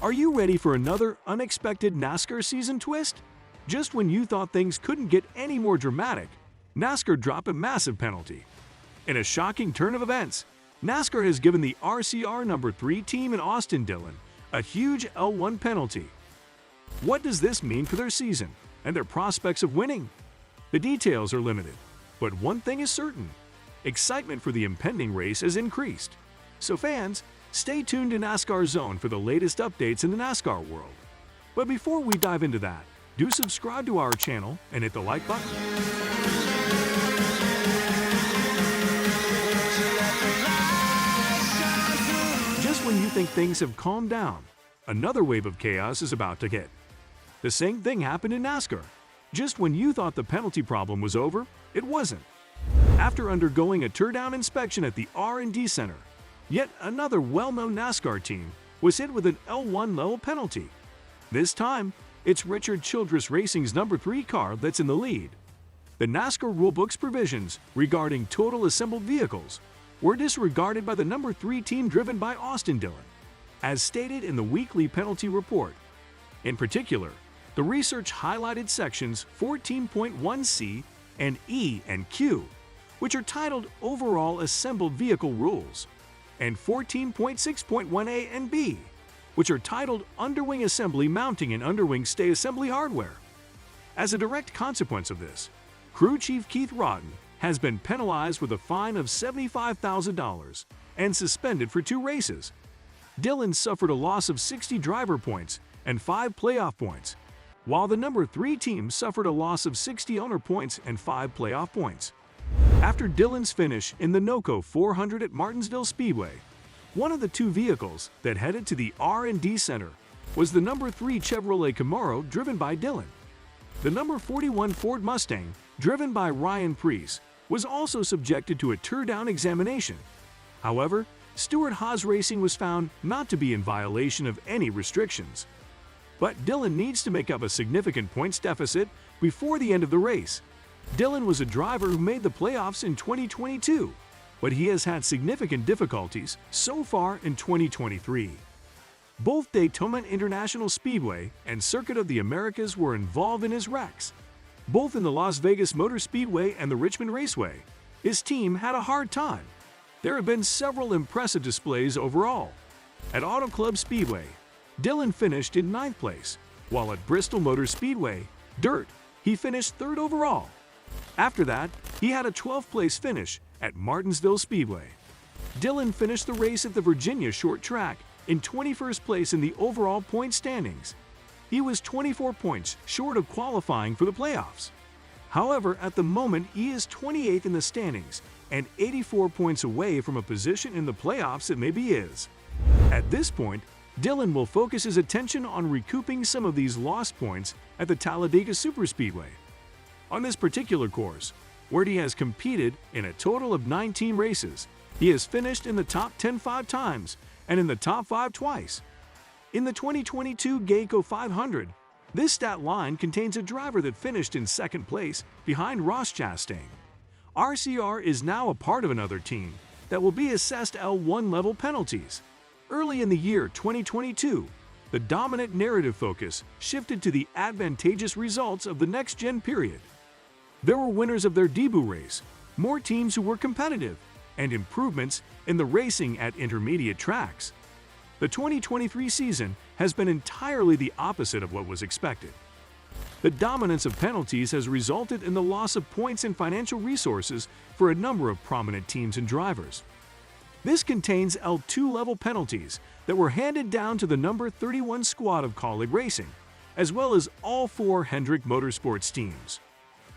Are you ready for another unexpected NASCAR season twist? Just when you thought things couldn't get any more dramatic, NASCAR dropped a massive penalty. In a shocking turn of events, NASCAR has given the RCR No. 3 team in Austin Dillon a huge L1 penalty. What does this mean for their season and their prospects of winning? The details are limited, but one thing is certain: excitement for the impending race has increased. So fans, stay tuned to NASCAR Zone for the latest updates in the NASCAR world. But before we dive into that, do subscribe to our channel and hit the like button. Just when you think things have calmed down, another wave of chaos is about to hit. The same thing happened in NASCAR. Just when you thought the penalty problem was over, it wasn't. After undergoing a teardown inspection at the R&D Center, yet another well-known NASCAR team was hit with an L1 level penalty. This time, it's Richard Childress Racing's No. 3 car that's in the lead. The NASCAR rulebook's provisions regarding total assembled vehicles were disregarded by the No. 3 team driven by Austin Dillon, as stated in the weekly penalty report. In particular, the research highlighted sections 14.1c and E and Q, which are titled Overall Assembled Vehicle Rules, and 14.6.1a and b, which are titled Underwing Assembly Mounting and Underwing Stay Assembly Hardware. As a direct consequence of this, Crew Chief Keith Rodden has been penalized with a fine of $75,000 and suspended for 2 races. Dillon suffered a loss of 60 driver points and 5 playoff points, while the No. 3 team suffered a loss of 60 owner points and 5 playoff points. After Dillon's finish in the NOCO 400 at Martinsville Speedway, one of the 2 vehicles that headed to the R&D Center was the No. 3 Chevrolet Camaro driven by Dillon. The No. 41 Ford Mustang, driven by Ryan Preece, was also subjected to a teardown examination. However, Stewart Haas Racing was found not to be in violation of any restrictions. But Dillon needs to make up a significant points deficit before the end of the race. Dillon was a driver who made the playoffs in 2022, but he has had significant difficulties so far in 2023. Both Daytona International Speedway and Circuit of the Americas were involved in his wrecks. Both in the Las Vegas Motor Speedway and the Richmond Raceway, his team had a hard time. There have been several impressive displays overall. At Auto Club Speedway, Dillon finished in 9th place, while at Bristol Motor Speedway, Dirt, he finished 3rd overall. After that, he had a 12th place finish at Martinsville Speedway. Dillon finished the race at the Virginia Short Track in 21st place in the overall point standings. He was 24 points short of qualifying for the playoffs. However, at the moment, he is 28th in the standings and 84 points away from a position in the playoffs that maybe is. At this point, Dillon will focus his attention on recouping some of these lost points at the Talladega Superspeedway. On this particular course, where he has competed in a total of 19 races, he has finished in the top 10 5 times and in the top 5 twice. In the 2022 Geico 500, this stat line contains a driver that finished in 2nd place behind Ross Chastain. RCR is now a part of another team that will be assessed L1 level penalties. Early in the year 2022, the dominant narrative focus shifted to the advantageous results of the next-gen period. There were winners of their debut race, more teams who were competitive, and improvements in the racing at intermediate tracks. The 2023 season has been entirely the opposite of what was expected. The dominance of penalties has resulted in the loss of points and financial resources for a number of prominent teams and drivers. This contains L2 level penalties that were handed down to the No. 31 squad of Colleague Racing, as well as all 4 Hendrick Motorsports teams.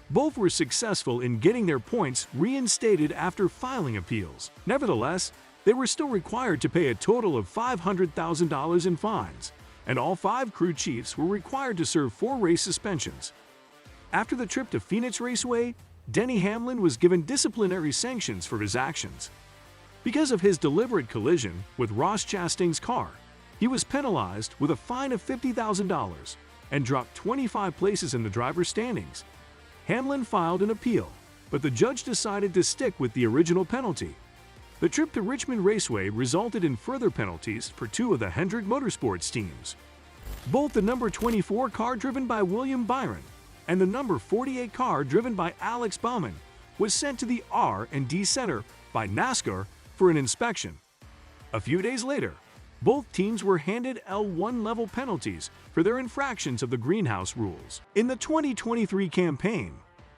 Both were successful in getting their points reinstated after filing appeals. Nevertheless, they were still required to pay a total of $500,000 in fines, and all 5 crew chiefs were required to serve 4 race suspensions. After the trip to Phoenix Raceway, Denny Hamlin was given disciplinary sanctions for his actions. Because of his deliberate collision with Ross Chastain's car, he was penalized with a fine of $50,000 and dropped 25 places in the driver's standings. Hamlin filed an appeal, but the judge decided to stick with the original penalty. The trip to Richmond Raceway resulted in further penalties for two of the Hendrick Motorsports teams. Both the number 24 car driven by William Byron and the number 48 car driven by Alex Bauman was sent to the R&D Center by NASCAR for an inspection. A few days later, both teams were handed L1 level penalties for their infractions of the greenhouse rules. In the 2023 campaign,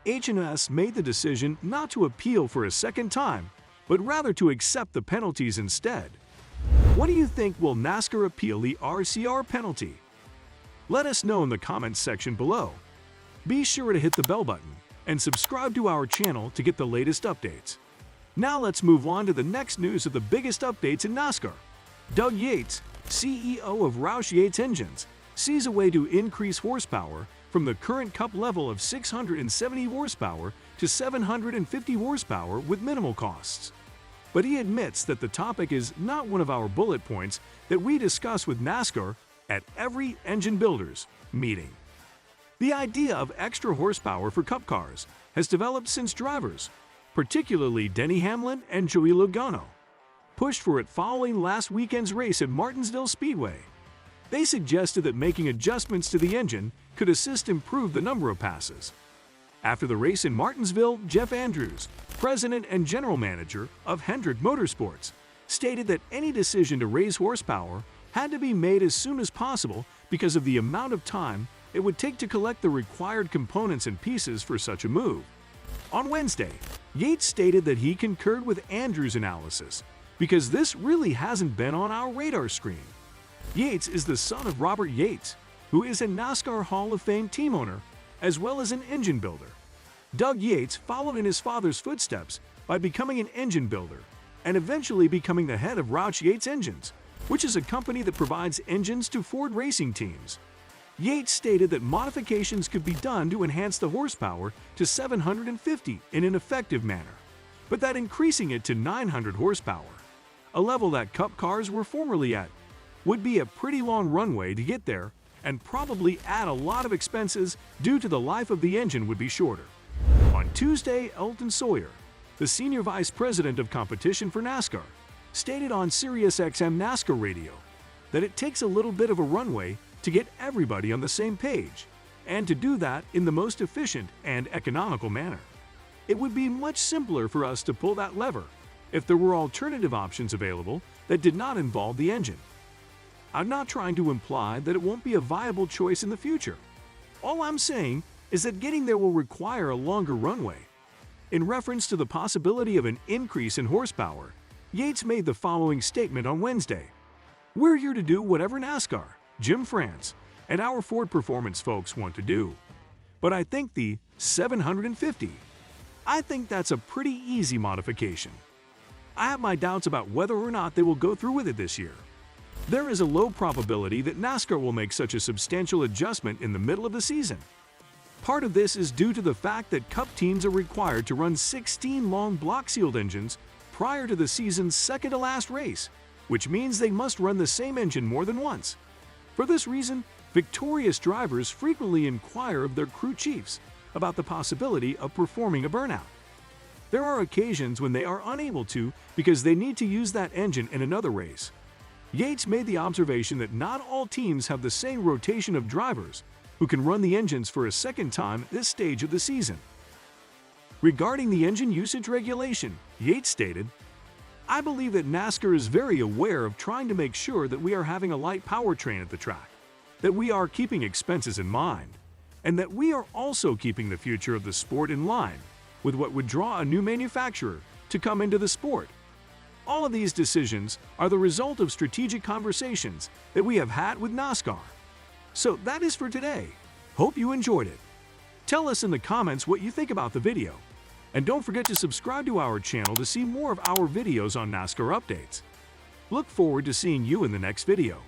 H&S made the decision not to appeal for a second time, but rather to accept the penalties instead. What do you think? Will NASCAR appeal the RCR penalty? Let us know in the comments section below. Be sure to hit the bell button and subscribe to our channel to get the latest updates. Now let's move on to the next news of the biggest updates in NASCAR. Doug Yates, CEO of Roush Yates Engines, sees a way to increase horsepower from the current Cup level of 670 horsepower to 750 horsepower with minimal costs. But he admits that the topic is not one of our bullet points that we discuss with NASCAR at every engine builders meeting. The idea of extra horsepower for Cup cars has developed since drivers, particularly Denny Hamlin and Joey Logano, pushed for it following last weekend's race at Martinsville Speedway. They suggested that making adjustments to the engine could assist improve the number of passes. After the race in Martinsville, Jeff Andrews, president and general manager of Hendrick Motorsports, stated that any decision to raise horsepower had to be made as soon as possible because of the amount of time it would take to collect the required components and pieces for such a move. On Wednesday, Yates stated that he concurred with Andrews' analysis because this really hasn't been on our radar screen. Yates is the son of Robert Yates, who is a NASCAR Hall of Fame team owner as well as an engine builder. Doug Yates followed in his father's footsteps by becoming an engine builder and eventually becoming the head of Roush Yates Engines, which is a company that provides engines to Ford racing teams. Yates stated that modifications could be done to enhance the horsepower to 750 in an effective manner, but that increasing it to 900 horsepower, a level that Cup cars were formerly at, would be a pretty long runway to get there and probably add a lot of expenses due to the life of the engine would be shorter. On Tuesday, Elton Sawyer, the senior vice president of competition for NASCAR, stated on SiriusXM NASCAR Radio that it takes a little bit of a runway to get everybody on the same page, and to do that in the most efficient and economical manner. It would be much simpler for us to pull that lever if there were alternative options available that did not involve the engine. I'm not trying to imply that it won't be a viable choice in the future. All I'm saying is that getting there will require a longer runway. In reference to the possibility of an increase in horsepower, Yates made the following statement on Wednesday. "We're here to do whatever NASCAR, Jim France, and our Ford Performance folks want to do. But I think the 750, I think that's a pretty easy modification. I have my doubts about whether or not they will go through with it this year. There is a low probability that NASCAR will make such a substantial adjustment in the middle of the season. Part of this is due to the fact that Cup teams are required to run 16 long block-sealed engines prior to the season's second-to-last race, which means they must run the same engine more than once. For this reason, victorious drivers frequently inquire of their crew chiefs about the possibility of performing a burnout. There are occasions when they are unable to because they need to use that engine in another race." Yates made the observation that not all teams have the same rotation of drivers who can run the engines for a second time at this stage of the season. Regarding the engine usage regulation, Yates stated, "I believe that NASCAR is very aware of trying to make sure that we are having a light powertrain at the track, that we are keeping expenses in mind, and that we are also keeping the future of the sport in line with what would draw a new manufacturer to come into the sport. All of these decisions are the result of strategic conversations that we have had with NASCAR." So that is for today. Hope you enjoyed it. Tell us in the comments what you think about the video. And don't forget to subscribe to our channel to see more of our videos on NASCAR updates. Look forward to seeing you in the next video.